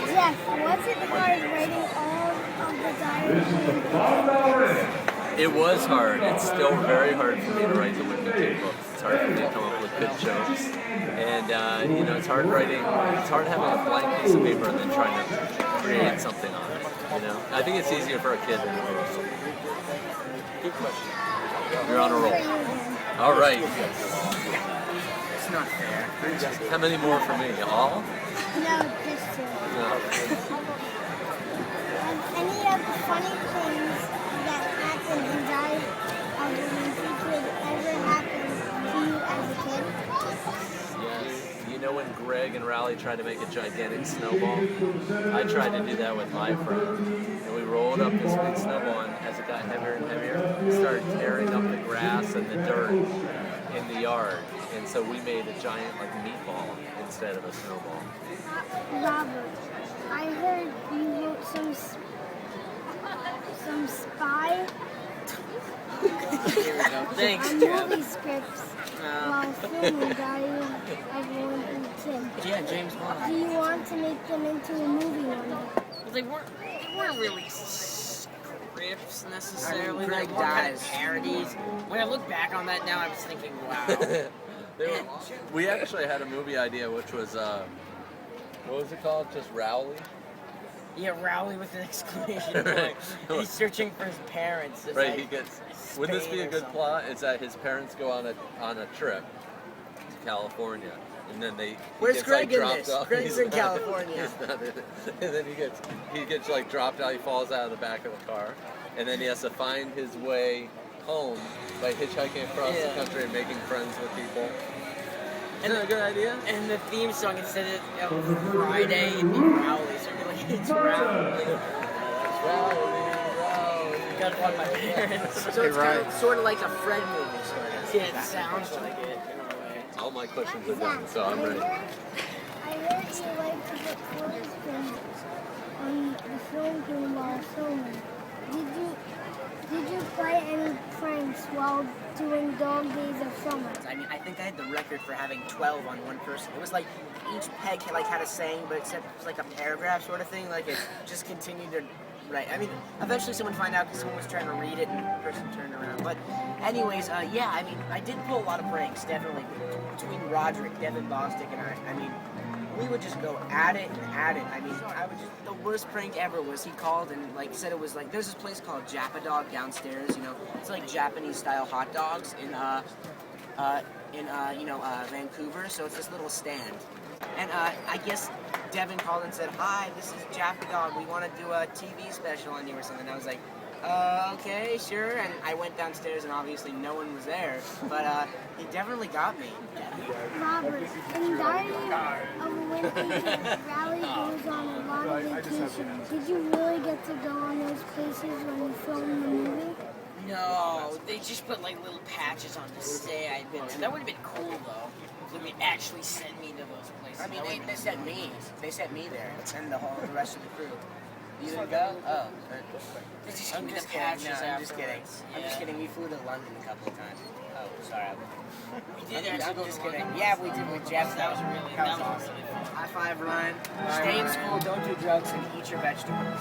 Jeff, was it hard writing all of the diary? It was hard. It's still very hard for me to write the Wimpy Kid books. It's hard for me to come up with good jokes. And, it's hard writing, it's hard having a blank piece of paper and then trying to create something on it, I think it's easier for a kid than a grown-up. Good question. You're on a roll. All right. It's not fair. How many more for me? All? No, just two. No. Any of the funny things that happened in Diary of the Wimpy Kid ever happened to you as a kid? Yes. You know when Greg and Rowley tried to make a gigantic snowball? I tried to do that with my friend. And we rolled up this big snowball, and as it got heavier and heavier, it started tearing up the grass and the dirt in the yard. And so we made a giant meatball instead of a snowball. Robert, I heard you wrote some spy Here we go. Thanks, and Jeff. movie scripts while filming Diary of a Wimpy Kid. Yeah, James Bond. Do you want to make them into a movie one day? Well, they weren't really scripts necessarily. I mean, Like Greg more kind of dies. parodies. When I look back on that now, I was thinking, wow. We actually had a movie idea, which was, what was it called? Just Rowley? Yeah, Rowley with an exclamation point. He's searching for his parents. It's Right, like he gets. Would this be a Spain or good something. plot? Is that his parents go on a trip to California, and then he Where's gets, Greg in dropped this? off. Greg's He's in not- California. he's not in it. And then he gets dropped out. He falls out of the back of the car, and then he has to find his way home by hitchhiking across the country and making friends with people. Isn't that a good idea? And the theme song, instead of Friday, it'd be Rowley. So it'd be like, it's Rowley. Rowley. Gotta find my parents. So it's kind of sort of like a Fred movie, sort of. Yeah, it sounds like it in a way. All my questions are done, so I'm ready. I heard you like to get clothespins on the film crew while filming. Did you play any pranks while doing Dog Days of Summer? I mean, I think I had the record for having 12 on one person. It was like each peg had a saying, but it was like a paragraph sort of thing. Like it just continued to write. I mean, eventually someone found out because someone was trying to read it and the person turned around. But anyways, yeah, I mean, I did pull a lot of pranks, definitely. Between Roderick, Devin Bostic, and I mean, we would just go at it and at it. I mean, the worst prank ever was he called and said it was there's this place called Japadog downstairs. It's like Japanese style hot dogs in Vancouver. So it's this little stand, and I guess Devin called and said, "Hi, this is Japadog. We want to do a TV special on you or something." And I was like, okay, sure. And I went downstairs and obviously no one was there, but he definitely got me. Robert, in Diary of a Wimpy Kid, Rowley goes on a lot of vacations. Did you really get to go on those places when you filmed the movie? No, they just put little patches on to say I'd been there. That would have been cool though. If they actually sent me to those places. I mean, they sent me. They sent me there and the rest of the crew. You didn't go? Oh. They just I'm give me just the kidding. patches No, I'm just kidding. afterwards. I'm just Yeah. kidding. We flew to London a couple of times. Oh, sorry. We did I'm actually go just to kidding. London. Yeah, we did with Jeff. That was really fun. High five, Ryan. Stay in school, don't do drugs, and eat your vegetables.